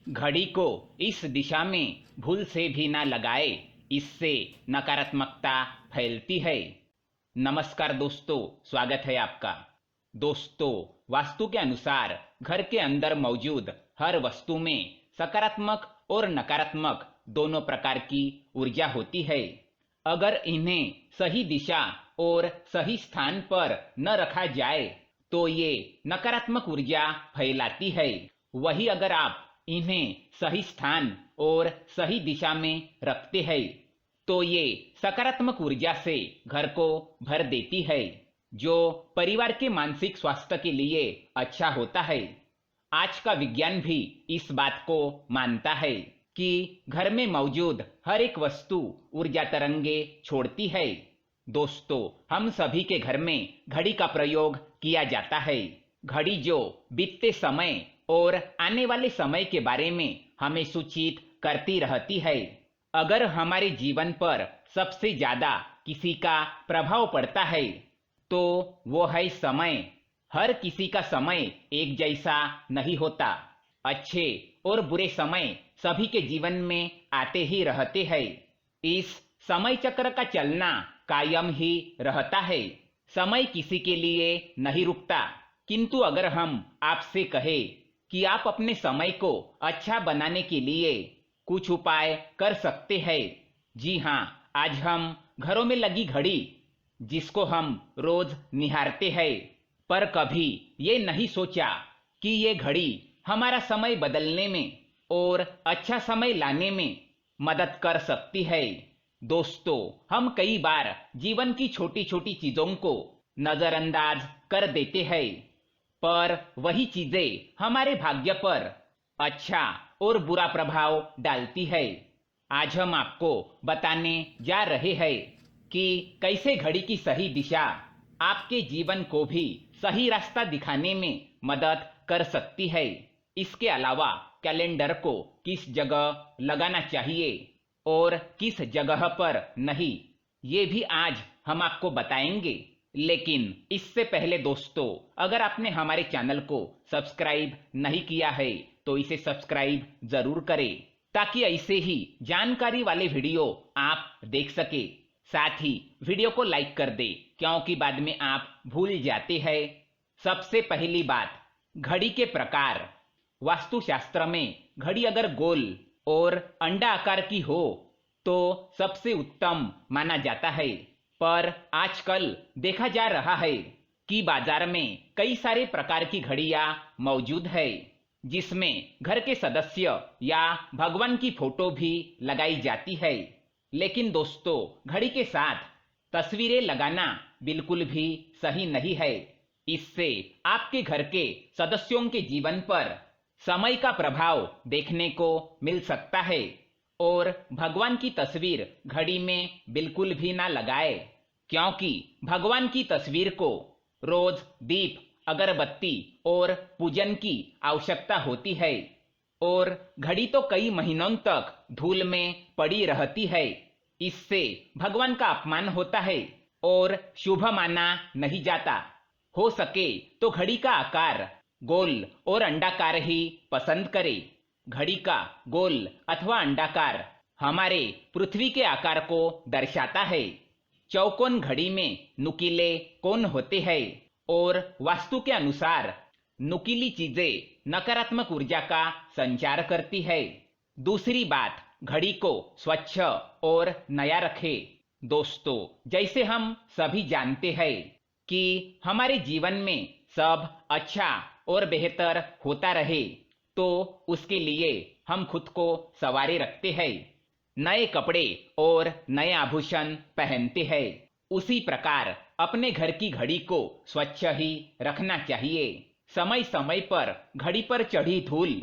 घड़ी को इस दिशा में भूल से भी ना लगाए, इससे नकारात्मकता फैलती है। नमस्कार दोस्तों, स्वागत है आपका। दोस्तों, वास्तु के अनुसार घर के अंदर मौजूद हर वस्तु में सकारात्मक और नकारात्मक दोनों प्रकार की ऊर्जा होती है। अगर इन्हें सही दिशा और सही स्थान पर न रखा जाए तो ये नकारात्मक ऊर्जा फैलाती है। वही अगर आप इन्हें सही स्थान और सही दिशा में रखते हैं तो ये सकारात्मक ऊर्जा से घर को भर देती है, जो परिवार के मानसिक स्वास्थ्य के लिए अच्छा होता है। आज का विज्ञान भी इस बात को मानता है कि घर में मौजूद हर एक वस्तु ऊर्जा तरंगे छोड़ती है। दोस्तों, हम सभी के घर में घड़ी का प्रयोग किया जाता है। घड़ी जो बीतते समय और आने वाले समय के बारे में हमें सूचित करती रहती है। अगर हमारे जीवन पर सबसे ज्यादा किसी का प्रभाव पड़ता है तो वो है समय। हर किसी का समय एक जैसा नहीं होता। अच्छे और बुरे समय सभी के जीवन में आते ही रहते हैं। इस समय चक्र का चलना कायम ही रहता है। समय किसी के लिए नहीं रुकता। किंतु अगर हम आपसे कहें कि आप अपने समय को अच्छा बनाने के लिए कुछ उपाय कर सकते हैं। जी हाँ, आज हम घरों में लगी घड़ी, जिसको हम रोज निहारते हैं, पर कभी ये नहीं सोचा कि ये घड़ी हमारा समय बदलने में और अच्छा समय लाने में मदद कर सकती है। दोस्तों, हम कई बार जीवन की छोटी छोटी चीजों को नजरअंदाज कर देते हैं, पर वही चीजें हमारे भाग्य पर अच्छा और बुरा प्रभाव डालती है। आज हम आपको बताने जा रहे हैं कि कैसे घड़ी की सही दिशा आपके जीवन को भी सही रास्ता दिखाने में मदद कर सकती है। इसके अलावा कैलेंडर को किस जगह लगाना चाहिए और किस जगह पर नहीं, ये भी आज हम आपको बताएंगे। लेकिन इससे पहले दोस्तों, अगर आपने हमारे चैनल को सब्सक्राइब नहीं किया है तो इसे सब्सक्राइब जरूर करें, ताकि ऐसे ही जानकारी वाले वीडियो आप देख सके। साथ ही वीडियो को लाइक कर दे, क्योंकि बाद में आप भूल जाते हैं। सबसे पहली बात, घड़ी के प्रकार। वास्तुशास्त्र में घड़ी अगर गोल और अंडा आकार की हो तो सबसे उत्तम माना जाता है। पर आजकल देखा जा रहा है कि बाजार में कई सारे प्रकार की घड़ियां मौजूद है, जिसमें घर के सदस्य या भगवान की फोटो भी लगाई जाती है। लेकिन दोस्तों, घड़ी के साथ तस्वीरें लगाना बिल्कुल भी सही नहीं है। इससे आपके घर के सदस्यों के जीवन पर समय का प्रभाव देखने को मिल सकता है। और भगवान की तस्वीर घड़ी में बिल्कुल भी ना लगाए, क्योंकि भगवान की तस्वीर को रोज दीप, अगरबत्ती और पूजन की आवश्यकता होती है। और घड़ी तो कई महीनों तक धूल में पड़ी रहती है। इससे भगवान का अपमान होता है और शुभ माना नहीं जाता। हो सके तो घड़ी का आकार गोल और अंडाकार ही पसंद करें। घड़ी का गोल अथवा अंडाकार हमारे पृथ्वी के आकार को दर्शाता है। चौकोन घड़ी में नुकीले कोण होते हैं और वास्तु के अनुसार नुकीली चीजें नकारात्मक ऊर्जा का संचार करती है। दूसरी बात, घड़ी को स्वच्छ और नया रखें। दोस्तों, जैसे हम सभी जानते हैं कि हमारे जीवन में सब अच्छा और बेहतर होता रहे, तो उसके लिए हम खुद को संवारे रखते हैं, नए कपड़े और नए आभूषण पहनते हैं। उसी प्रकार अपने घर की घड़ी को स्वच्छ ही रखना चाहिए। समय समय पर घड़ी पर चढ़ी धूल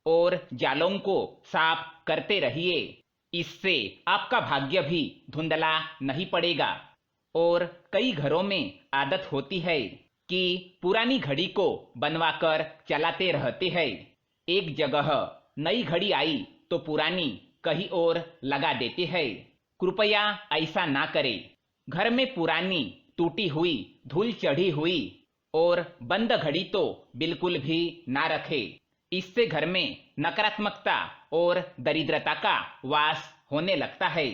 और जालों को साफ करते रहिए। इससे आपका भाग्य भी धुंधला नहीं पड़ेगा। और कई घरों में आदत होती है कि पुरानी घड़ी को बनवाकर चलाते रहते हैं। एक जगह नई घड़ी आई तो पुरानी कहीं और लगा देते हैं। कृपया ऐसा ना करें। घर में पुरानी, टूटी हुई, धूल चढ़ी हुई और बंद घड़ी तो बिल्कुल भी ना रखें। इससे घर में नकारात्मकता और दरिद्रता का वास होने लगता है।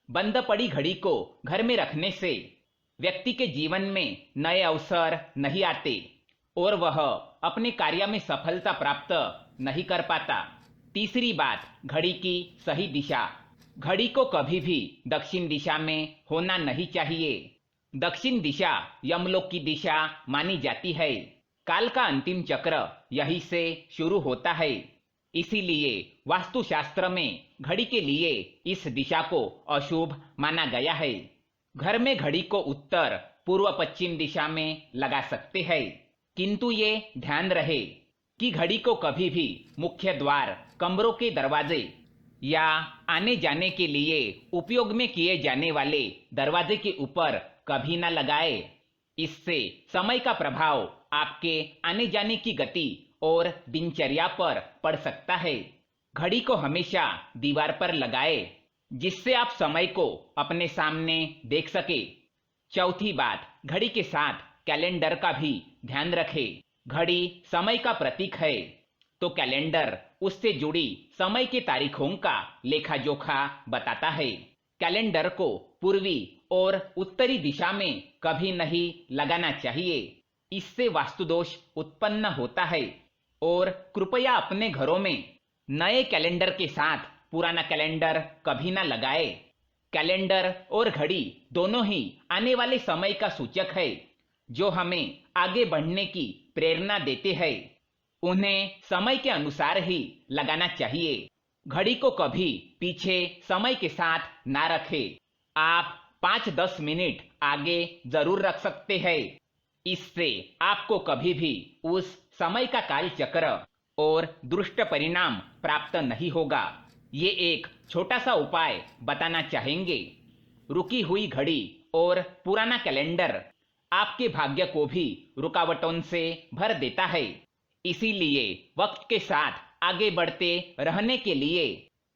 बंद पड़ी घड़ी को घर में रखने से व्यक्ति के जीवन में नए अवसर नहीं आते और वह अपने कार्य में सफलता प्राप्त नहीं कर पाता। तीसरी बात, घड़ी की सही दिशा। घड़ी को कभी भी दक्षिण दिशा में होना नहीं चाहिए। दक्षिण दिशा यमलोक की दिशा मानी जाती है। काल का अंतिम चक्र यहीं से शुरू होता है। इसीलिए वास्तुशास्त्र में घड़ी के लिए इस दिशा को अशुभ माना गया है। घर में घड़ी को उत्तर पूर्व पश्चिम दिशा में लगा सकते हैं, किंतु ये ध्यान रहे कि घड़ी को कभी भी मुख्य द्वार, कमरों के दरवाजे या आने जाने के लिए उपयोग में किए जाने वाले दरवाजे के ऊपर कभी न लगाए। इससे समय का प्रभाव आपके आने जाने की गति और दिनचर्या पर पड़ सकता है। घड़ी को हमेशा दीवार पर लगाए जिससे आप समय को अपने सामने देख सके। चौथी बात, घड़ी के साथ कैलेंडर का भी ध्यान रखें। घड़ी समय का प्रतीक है, तो कैलेंडर उससे जुड़ी समय की तारीखों का लेखा जोखा बताता है। कैलेंडर को पूर्वी और उत्तरी दिशा में कभी नहीं लगाना चाहिए, इससे वास्तुदोष उत्पन्न होता है। और कृपया अपने घरों में नए कैलेंडर के साथ पुराना कैलेंडर कभी ना लगाए। कैलेंडर और घड़ी दोनों ही आने वाले समय का सूचक है, जो हमें आगे बढ़ने की प्रेरणा देते हैं। उन्हें समय के अनुसार ही लगाना चाहिए। घड़ी को कभी पीछे समय के साथ ना रखें। आप 5-10 मिनट आगे जरूर रख सकते हैं। इससे आपको कभी भी उस समय का काल चक्र और दुष्ट परिणाम प्राप्त नहीं होगा। ये एक छोटा सा उपाय बताना चाहेंगे। रुकी हुई घड़ी और पुराना कैलेंडर आपके भाग्य को भी रुकावटों से भर देता है। इसीलिए वक्त के साथ आगे बढ़ते रहने के लिए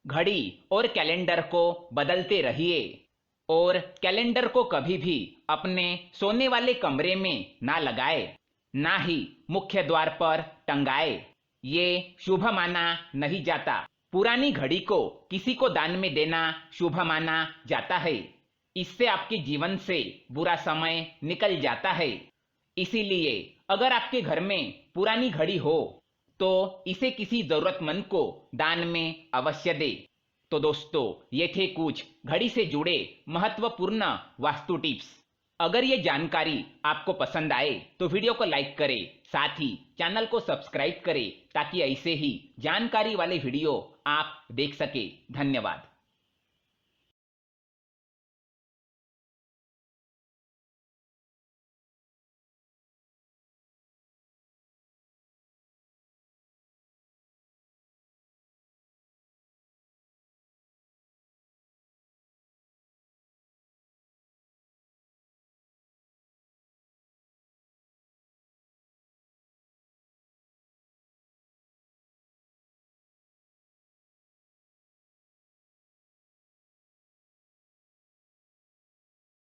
घड़ी और कैलेंडर को बदलते रहिए। और कैलेंडर को कभी भी अपने सोने वाले कमरे में ना लगाए, ना ही मुख्य द्वार पर टंगाए। ये शुभ माना नहीं जाता। पुरानी घड़ी को किसी को दान में देना शुभ माना जाता है। इससे आपके जीवन से बुरा समय निकल जाता है। इसीलिए अगर आपके घर में पुरानी घड़ी हो तो इसे किसी जरूरतमंद को दान में अवश्य दे। तो दोस्तों, ये थे कुछ घड़ी से जुड़े महत्वपूर्ण वास्तु टिप्स। अगर ये जानकारी आपको पसंद आए तो वीडियो को लाइक करें, साथ ही चैनल को सब्सक्राइब करें ताकि ऐसे ही जानकारी वाले वीडियो आप देख सके। धन्यवाद।